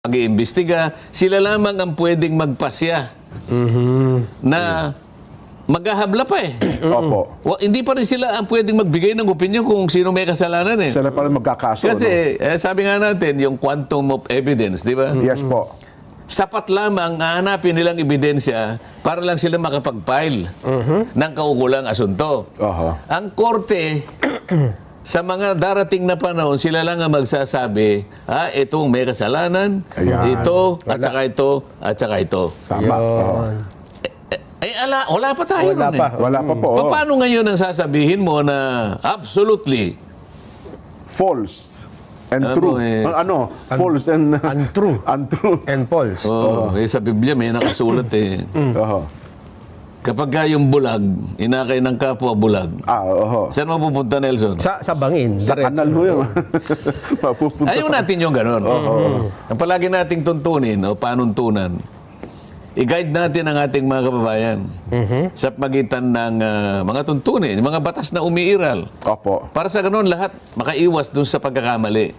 mag-iimbestiga, sila lamang ang pwedeng magpasya na maghahabla pa eh. Opo. Hindi pa rin sila ang pwedeng magbigay ng opinion kung sino may kasalanan eh. Sila pa rin magkakaso. Kasi sabi nga natin, yung quantum of evidence, di ba? Yes po. Sapat lamang hahanapin nilang ebidensya para lang sila makapag-file ng kaukulang asunto. Ang korte, sa mga darating na panahon, sila lang ang magsasabi, itong may kasalanan, ito, at saka ito, at saka ito. Tama. Wala pa tayo nun eh. Wala pa po. Paano ngayon ang sasabihin mo na absolutely false and true? False and untrue. Untrue. And false. Sa Biblia may nakasulat eh. Kapag yung bulag, inakay ng kapwa bulag, saan mapupunta, Nelson? Sa bangin. Sa kanal ho yun. Ayaw natin yung gano'n. Ang palagi nating tuntunin o panuntunan, i-guide natin ang ating mga kababayan sa pagitan ng mga tuntunin, mga batas na umiiral. Opo. Para sa gano'n, lahat makaiwas dun sa pagkakamali.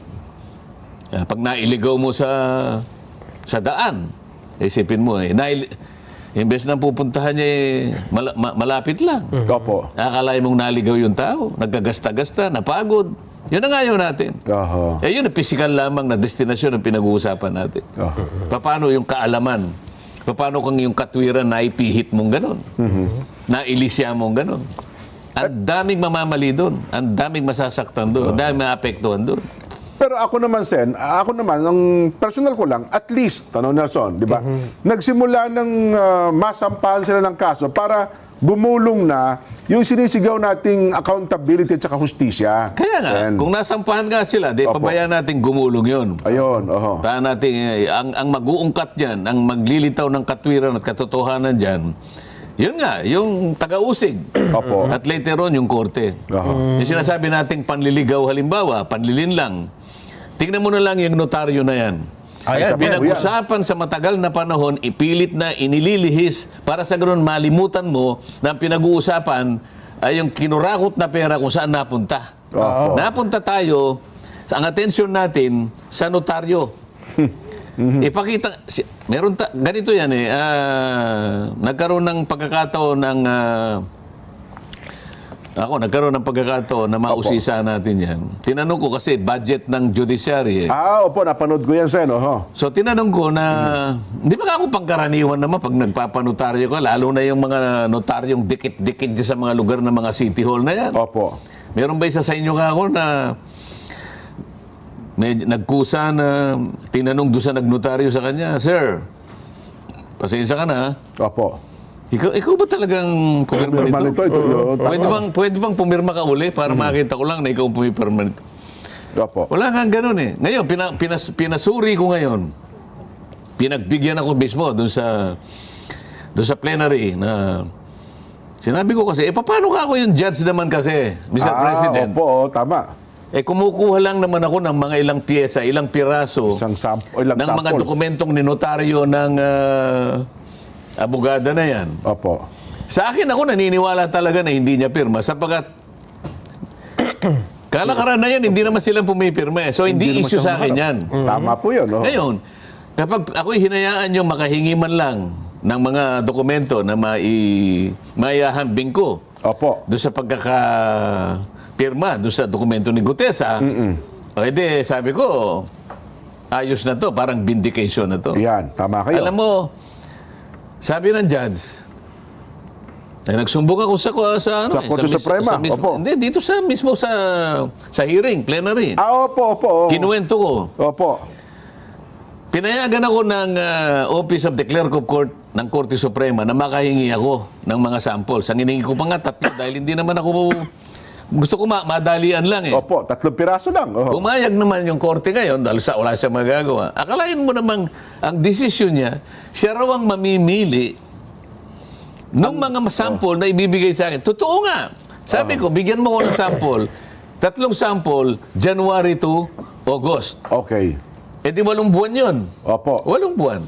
Pag nailigaw mo sa daan, isipin mo imbes na pupuntahan niya malapit lang. Opo. Akalain mong naligaw yung tao, nagkagasta-gasta, napagod. Yun ang ayaw natin. Yun ang physical lamang na destinasyon ang pinag-uusapan natin. Paano yung kaalaman? Paano kung yung katwiran na ipihit mong ganon? Nailisya mong ganon? Ang daming mamamali doon. Ang daming masasaktan doon. Ang daming maapektuhan doon. Pero ako naman, Sen, ang personal ko lang, at least, Nelson, di ba? Nagsimula ng masampahan sila ng kaso para bumulong na yung sinisigaw nating accountability at saka hustisya. Kaya nga, kung nasampahan nga sila, pabayaan natin gumulong yun. Ayun, Paano natin, ang mag-uungkat dyan, ang maglilitaw ng katwiran at katotohanan dyan, yun nga, yung taga-usig. At later on, yung korte. Yung sinasabi nating panliligaw halimbawa, panlilin lang. Tingnan mo na lang yung notaryo na yan. Pinag-usapan sa matagal na panahon, ipilit na inililihis para sa ganoon malimutan mo na ang pinag-uusapan ay yung kinurakot na pera kung saan napunta. Napunta tayo, ang atensyon natin sa notaryo. Ipakita, ganito yan nagkaroon ng pagkakataon ng nagkaroon ng pagkakataon na mausisa natin yan. Tinanong ko kasi budget ng judiciary. Opo, napanood ko yan, Sen. So, tinanong ko na, hindi ba ako pangkaraniwan naman pag nagpapanotaryo ka, lalo na yung mga notaryong dikit-dikit sa mga lugar ng mga city hall na yan. Opo. Meron ba isa sa inyo ka ako na may nagkusa na tinanong doon sa nagnotaryo sa kanya, Sir, pasensya ka na. Opo. Ikaw ba talagang pumirma nito? Pwede bang pumirma ka uli para makita ko lang na ikaw pumipirma nito? Wala nga ganun eh. Ngayon, pinasuri ko ngayon. Pinagbigyan ako mismo doon sa plenary na sinabi ko kasi, paano ka ako yung judge naman kasi, Mr. President? Opo, tama. Kumukuha lang naman ako ng mga ilang pyesa, ilang piraso ng mga dokumentong ninotaryo ng abogada na yan. Opo. Sa akin ako naniniwala talaga na hindi niya pirma sapagkat kalakaran na yan, hindi naman silang pumipirma eh. So hindi issue sa akin yan. Tama po yun. Ngayon, kapag ako'y hinayaan nyo makahingi man lang ng mga dokumento na maihahambing ko doon sa pagkakapirma, doon sa dokumento ni Gutesa, edi sabi ko, ayos na to, parang vindication na to. Yan, tama kayo. Alam mo, sabi ng judge, nagsumbong ako sa Korte Suprema. Hindi, dito mismo sa hearing, plenary. Opo. Kinuwento ko. Opo. Pinayagan ako ng Office of the Clerk of Court ng Korte Suprema na makahingi ako ng mga samples. Ang hiningi ko pa nga 3 dahil hindi naman ako gusto ko madalian lang eh. Opo, 3 piraso lang. Pumayag naman yung korte ngayon dahil wala siyang magagawa. Akalain mo namang ang desisyon niya, siya raw ang mamimili nung mga sample na ibibigay sa akin. Totoo nga. Sabi ko, bigyan mo ko ng sample. 3 sample, January to August. Okay. Di 8 buwan yun. Opo. 8 buwan.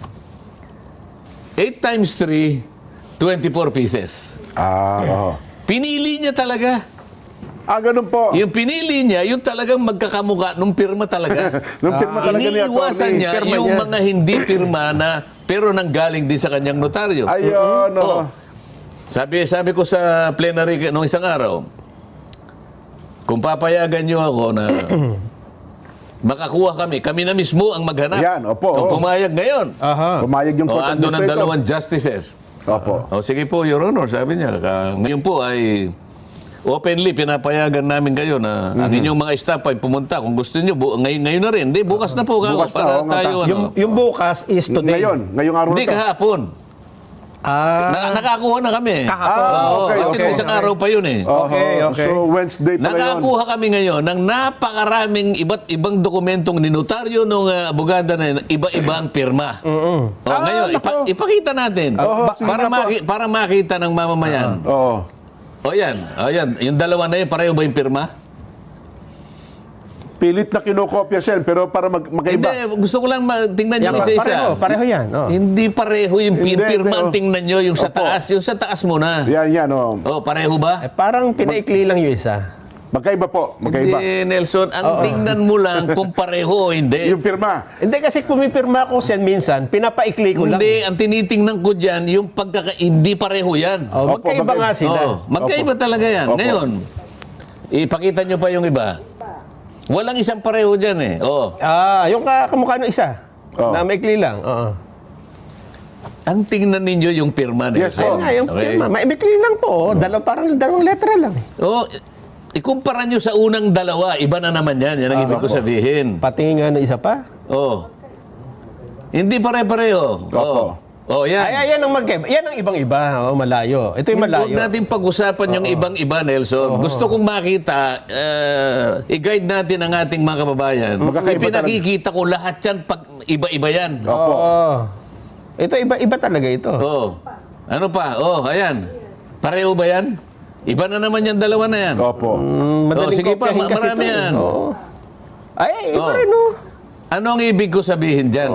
8 times 3, 24 pieces. Oo. Pinili niya talaga. Ganun po. Yung pinili niya, yung talagang magkakamukha nung pirma talaga. Nung pirma talaga ni Iniiwasan attorney. niya pirma yung niya. mga hindi pirma na pero nanggaling din sa kanyang notaryo. Ayun, Oh. Sabi ko sa plenary nung isang araw, kung papayagan niyo ako na makakuha kami na mismo ang maghanap. Yan, opo. So, pumayag ngayon. Aha. Pumayag yung court Ando ng administrator. dalawang justices. Opo. Sige po, Your Honor, sabi niya. Ngayon po ay openly pinapayagan namin kayo na ang inyong mga staff ay pumunta. Kung gusto niyo, ngayon na rin. Hindi, bukas na po Bukas na, para oo nga, tayo. Yung bukas is today. Ngayong araw Hindi, na to. kahapon. Nakakuha na kami. Kahapon. Oo, okay, kasi okay. isang araw pa yun eh. Okay. So, Wednesday pa ngayon. Nakakuha kami ngayon ng napakaraming iba't ibang dokumentong ninotaryo ng abogada na yun, iba-ibang pirma. Ngayon, nako. ipakita natin sige para, nga po. para makita ng mamamayan. Oo. O yan. Yung dalawa na yun, pareho ba yung pirma? Pilit na kinokopya, Sen, pero para magkaiba. Hindi, gusto ko lang tingnan nyo isa-isa. Pareho yan. Oh. Hindi pareho yung Hindi, pirma ang hindi, tingnan nyo, yung sa Opo. taas. Yung sa taas muna. Yan, Pareho ba? Parang pinaikli lang yung isa. Magkaiba po, magkaiba. Hindi, Nelson. Ang tingnan mo lang kung pareho o hindi. Yung pirma. Hindi kasi pumipirma ko sen minsan, pinapaikli ko lang. Hindi, ang tinitingnan ko dyan, yung hindi pareho yan. Oh, magkaiba Opo, nga sila. Magkaiba talaga yan. Opo. Ngayon, ipakita nyo pa yung iba. Walang isang pareho dyan eh. Yung kamukha ng isa. Oh. Na maikli lang. Oo. Ang tingnan ninyo yung pirma. Yes, Nelson. Ayun nga, yung pirma. Maikli lang po. Parang dalawang letra lang. Ikumpara nyo sa unang dalawa, iba na naman yan. Yan ang ibig ko sabihin. Pati nga ng isa pa. Hindi pare-pareho. Yan. Yan ang magkaiba. Yan ang ibang-iba. Malayo. Ito yung malayo. Huwag natin pag-usapan yung ibang-iba, Nelson. Gusto kong makita, i-guide natin ang ating mga kababayan. Magkakaiba Ipinakikita ko lahat yan pag iba-iba yan. Opo. Ito iba talaga ito. Ano pa? Ayan. Pareho ba yan? Iba na naman yan, dalawa na yan. Opo. Madaling sige pa, kopyahin kasi marami ito, yan. Ay, iba rin, no? Ano ang ibig ko sabihin dyan?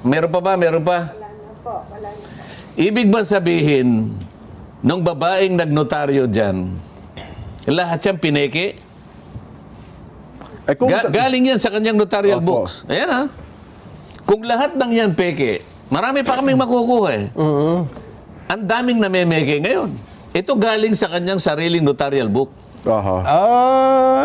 Meron pa ba? Meron pa? Ibig ba sabihin, nung babaeng nagnotaryo dyan, lahat yan pineke? Kung, Galing yan sa kanyang notarial Opo. books. Ayan Kung lahat ng yan peke, marami pa kaming makukuha eh. Ang daming namemeke ngayon. Ito galing sa kanyang sariling notarial book.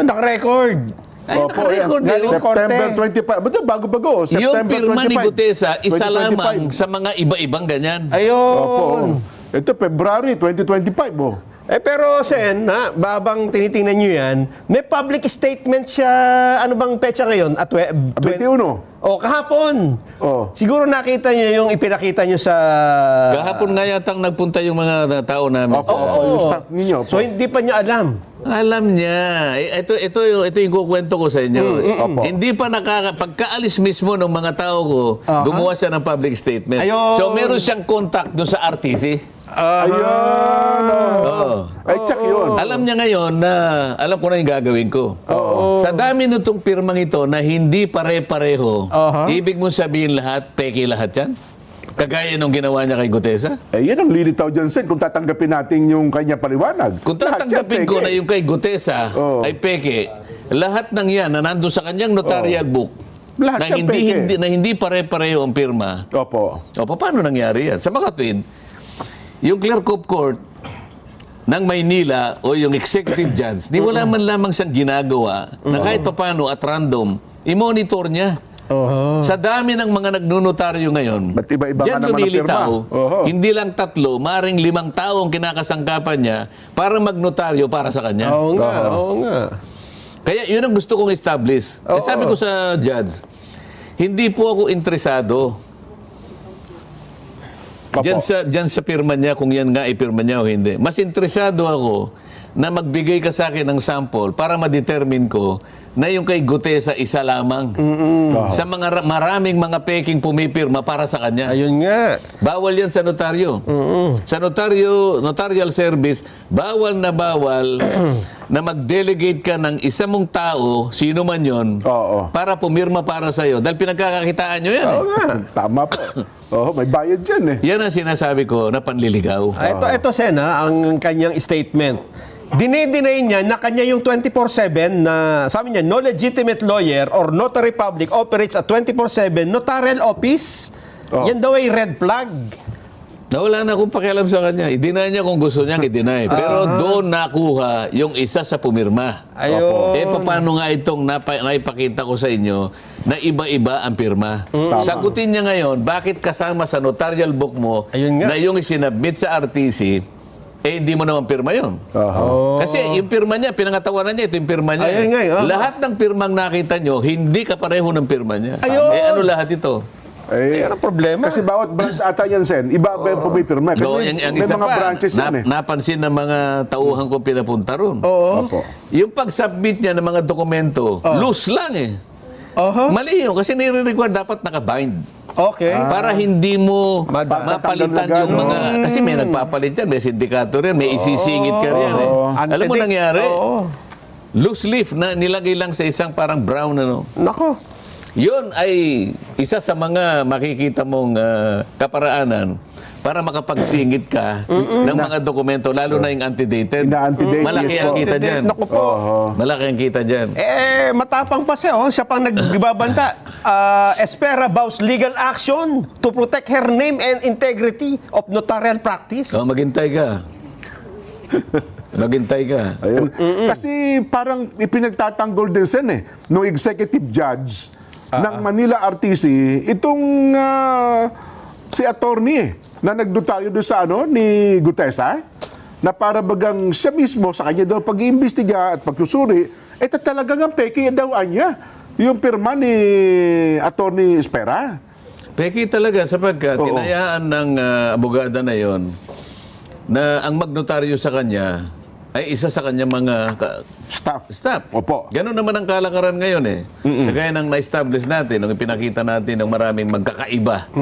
Naka-record. Ay, nakarecord yan. eh. September 25. Ba't bago-bago? Yung September pirma ni 25. Gutesa, isa 2025. lamang sa mga iba-ibang ganyan. Ayun. Ito, February 2025. Pero Sen, babang tinitingnan nyo yan, may public statement siya, ano bang petsa ngayon? 21. Kahapon. Siguro nakita nyo yung ipinakita nyo sa... Kahapon nga yatang nagpunta yung mga tao namin. Yung staff ninyo. So hindi pa niya alam. Alam niya. Ito yung kukwento ko sa inyo. Hindi pa pagkaalis mismo ng mga tao ko, gumawa siya ng public statement. Ayun. So meron siyang contact doon sa RTC. Ayun. Ay, check yun. Alam niya ngayon na alam ko na yung gagawin ko. Sa dami nitong pirmang ito na hindi pare-pareho, ibig mo sabihin lahat, peke lahat yan? Kagaya nung ginawa niya kay Gutesa? Yan ang lilitaw dyan, Sen, kung tatanggapin natin yung kanya paliwanag. Kung tatanggapin ko na yung kay Gutesa ay peke, lahat ng yan na nandun sa kanyang notarial book, Lahat na yan peke. hindi pare-pareho ang pirma. Opo. Paano nangyari yan? Sa makatwid, yung clerk of court ng Maynila o yung executive judge, di wala man lamang siyang ginagawa na kahit papano at random, i-monitor niya. Sa dami ng mga nagnunotaryo ngayon, Ba't iba-iba diyan ka naman ang lumilitaw, pirma? hindi lang 3, maring 5 tao ang kinakasangkapan niya para magnotaryo para sa kanya. Oo nga. Kaya yun ang gusto kong establish. Sabi ko sa judge, hindi po ako interesado Diyan sa pirma niya, kung yan nga ipirma niya o hindi. Mas interesado ako na magbigay ka sa akin ng sample para ma-determine ko na yung kay Gutesa isa lamang. Sa mga maraming mga peking pumipirma para sa kanya. Ayun nga. Bawal yan sa notaryo. Sa notarial service, bawal na bawal na mag-delegate ka ng isa mong tao, sino man yon, Oo. para pumirma para sa'yo. Dahil pinagkakakitaan nyo yan. Oo nga. Tama po. Oo, may bayad dyan eh. Yan ang sinasabi ko na panliligaw. Ito Sen, ang kanyang statement. Dinideny niya na kanya yung 24/7 na, sabi niya, no legitimate lawyer or notary public operates a 24/7 notarial office. Yan daw ay red flag. Wala na akong pakialam sa kanya. I-deny niya kung gusto niyang i-deny. Pero doon nakuha yung isa sa pumirma. Ayun. Paano nga itong naipakita ko sa inyo na iba-iba ang pirma? Sagutin niya ngayon, bakit kasama sa notarial book mo Ayun nga. na yung isinabmit sa RTC, hindi mo naman pirma yun. Kasi yung pirma niya, pinangatawanan niya, ito yung pirma niya. Ayun nga, Lahat ng pirmang nakita nyo, hindi kapareho ng pirma niya. Ayun. Ano lahat ito? Eh, Ano problema? kasi bawat branch ata yan, Sen, iba-iba yung pumipirma. Kasi No, may ang may isa mga pa, branches yan eh. napansin ng mga tauhan ko pinapunta ron. Opo. Yung pag-submit niya ng mga dokumento, loose lang eh. Mali yun, kasi nire-require dapat naka-bind. Okay. Para hindi mo Tatanggal mapalitan yung na mga... Kasi may nagpapalit yan, may sindikato rin, may isisingit ka rin eh. Alam mo nangyari? Loose leaf na nilagay lang sa isang parang brown ano. Nako. Yun ay isa sa mga makikita mong kaparaanan para makapagsingit ka ng mga dokumento, lalo na yung antedated. Ina-antedate, Malaki yes ang po. kita dyan. Naku po. Malaki ang kita dyan. Matapang pa siya, siya pang nagbabanta. Espera vows legal action to protect her name and integrity of notarial practice. Maghintay ka. Maghintay ka. Ayun. Kasi parang ipinagtatanggol din Sen eh, no executive judge ng Manila RTC, itong si attorney na nagnotaryo doon sa ni Gutesa, na para bagang siya mismo sa kanya daw pag-iimbestiga at pagsusuri, talagang ang peke daw niya yung pirma ni Attorney Espera. Peki talaga sapagkat tinayaan ng abogada na yon na ang magnotaryo sa kanya ay isa sa kanyang mga staff. Opo. Ganon naman ang kalakaran ngayon eh. Kagaya ng na-establish natin, nung ipinakita natin ng maraming magkakaiba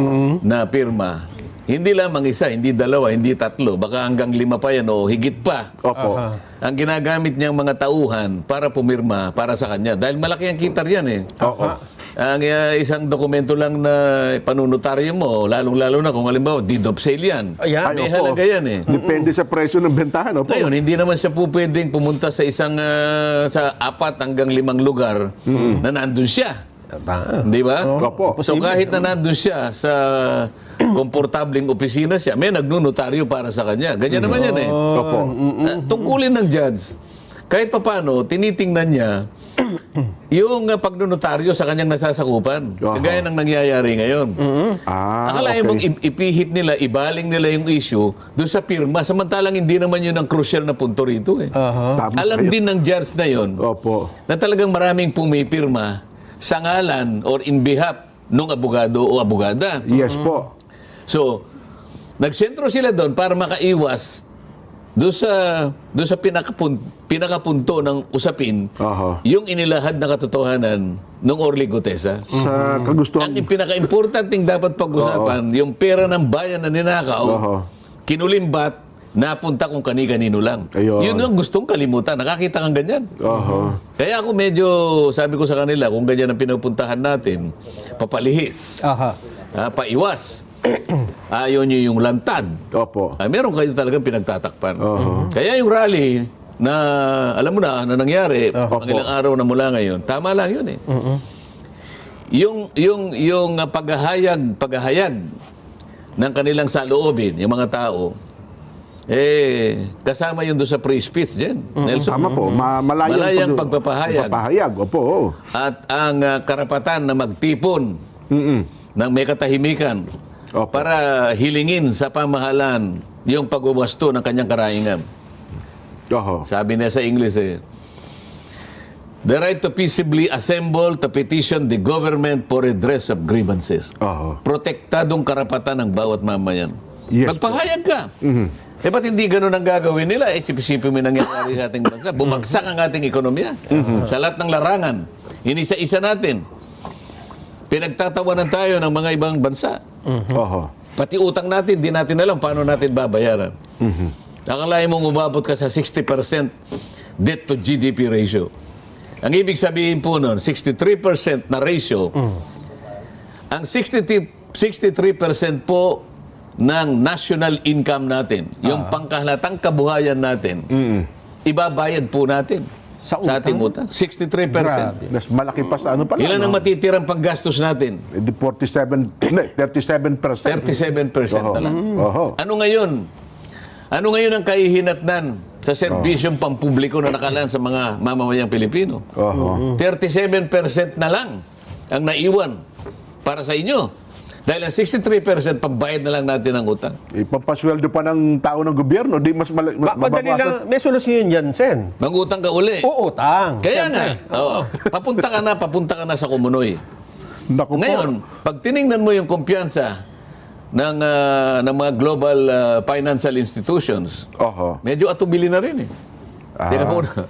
na pirma. Hindi lamang isa, hindi dalawa, hindi tatlo, baka hanggang 5 pa yan o higit pa. Opo. Ang ginagamit niyang mga tauhan para pumirma para sa kanya. Dahil malaki ang kitar yan eh. Ang isang dokumento lang na panunotaryo mo, lalong-lalo na kung halimbawa, deed of sale yan. Ayan. May halaga yan eh. Depende sa presyo ng bentahan. Opo. Ngayon, hindi naman siya po pwedeng pumunta sa isang sa 4 hanggang 5 lugar na nandun siya. Di ba? Opo. So kahit na nandun siya sa komportabling opisina siya, may nagnunotaryo para sa kanya. Ganyan naman yan eh. Opo. Tungkulin ng judge, kahit papano, tinitingnan niya yung pagnunotaryo sa kanyang nasasakupan. Kagaya ng nangyayari ngayon. Akalain mong ipihit nila, ibaling nila yung issue doon sa pirma, samantalang hindi naman yun ang crucial na punto rito eh. Tama Alam kayo. din ng judge na yun Opo. na talagang maraming pumipirma sa ngalan or in behalf ng abogado o abogada. Yes po. So, nagsentro sila doon para makaiwas doon sa pinakapunto ng usapin, yung inilahad na katotohanan ng Orly Gutesa. Sa kagustuhan. Ang pinaka-importanting dapat pag-usapan, yung pera ng bayan na ninakaw, kinulimbat, napunta kung kani-kanino lang. Ayun. Yun ang gustong kalimutan. Nakakita kang ganyan. Kaya ako medyo, sabi ko sa kanila, kung ganyan ang pinupuntahan natin, papalihis, paiwas. Ayaw nyo yung lantad. Opo. Meron kayo talagang pinagtatakpan. Kaya yung rally na, alam mo na nangyari, ang ilang araw na mula ngayon, tama lang yun eh. Yung paghahayag ng kanilang saloobin, yung mga tao, kasama yun doon sa free speech dyan, Nelson. Tama po. Malayang pagpapahayag. Pagpapahayag, opo. At ang karapatan na magtipon ng may katahimikan para hilingin sa pamahalaan yung pagwawasto ng kanyang karaingan. Sabi niya sa English the right to peaceably assemble to petition the government for redress of grievances. Protektadong karapatan ng bawat mamayan. Yes, magpahayag ka. Ba't hindi ganun ang gagawin nila? Isip-isipin mo yung nangyayari sa ating bansa. Bumagsak ang ating ekonomiya. Sa lahat ng larangan. Inisa-isa natin. Pinagtatawanan tayo ng mga ibang bansa. Pati utang natin, di natin alam paano natin babayaran. Akalain mo umabot ka sa 60% debt to GDP ratio. Ang ibig sabihin po nun, 63% na ratio, ang 63% po ng national income natin, yung pangkahalatang kabuhayan natin, ibabayad po natin Sa sa ating utang. 63%. Mas malaki pa sa ano pala. Ilan ang matitirang panggastos natin? 37%. 37% na lang. Oho. Ano ngayon? Ano ngayon ang kahihinatnan sa serbisyong pampubliko na nakalaan sa mga mamamayang Pilipino? Oho. 37% na lang ang naiwan para sa inyo. Dahil ang 63% pambayad na lang natin ng utang. Ipapasweldo pa ng tao ng gobyerno, di mas Madali lang, may solusyon yan, Sen. Mangutang ka uli. Uutang. Kaya nga, papunta ka na sa kumunoy. Naku po. Ngayon, pag tiningnan mo yung kumpiyansa ng mga global financial institutions, Oho. medyo atubili na rin eh. Teka muna.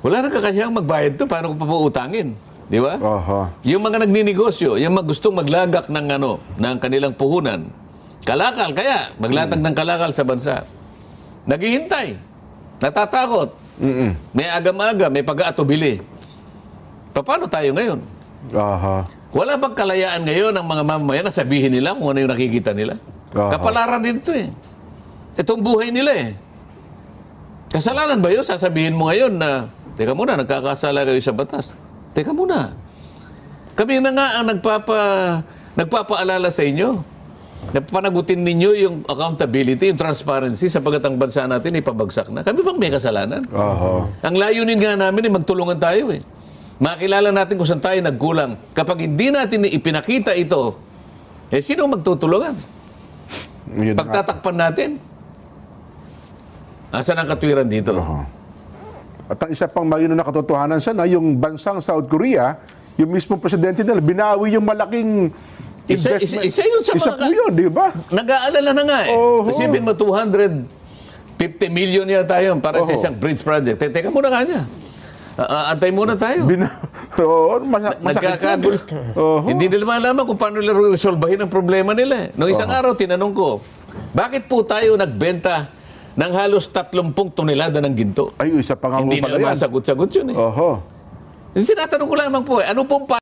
Wala nang kakayahang magbayad to, paano ko pa po utangin? Di ba? Oho. Yung mga nagninegosyo, yung mga gustong maglagak ng kanilang puhunan, kalakal, kaya maglatag ng kalakal sa bansa. Naghihintay. Natatakot. May agam-agam, may pag-aatubili. Paano tayo ngayon? Oho. Wala bang kalayaan ngayon ng mga mamamayan na sabihin nila kung ano yung nakikita nila? Aha. Kapalaran din ito eh. Itong buhay nila eh. Kasalanan ba yun? Sasabihin mo ngayon na, teka muna, nagkakasala kayo sa batas. Teka muna. Kami na nga ang nagpapaalala sa inyo. Napanagutin ninyo yung accountability, yung transparency sapagkat ang bansa natin ipabagsak na. Kami bang may kasalanan? Oho. Ang layunin nga namin magtulungan tayo eh. Makilala natin kung saan tayo nagkulang. Kapag hindi natin ipinakita ito, sino magtutulungan? Yun nga. Pagtatakpan natin. Asan ang katwiran dito? Oho. At ang isa pang malino na katotohanan sana, yung bansang South Korea, yung mismong presidente nila, binawi yung malaking investment. Isa yun sa Isa mga po yun, di ba? Nag-aalala na nga eh. Oho. Isipin mo, 250 million yata yun para sa Oho. isang bridge project. Teka muna nga niya. Antay muna tayo. Oo, masakit Nagkakagulo. yun. Oho. Hindi nila malaman kung paano nila resolbahin ang problema nila. Noong isang araw, tinanong ko, bakit po tayo nagbenta ng halos 30 tonelada ng ginto? Ay, isa pa nga Hindi pala nila yan. masagot-sagot yun eh. Oho. Sinatanong ko lamang po ano pong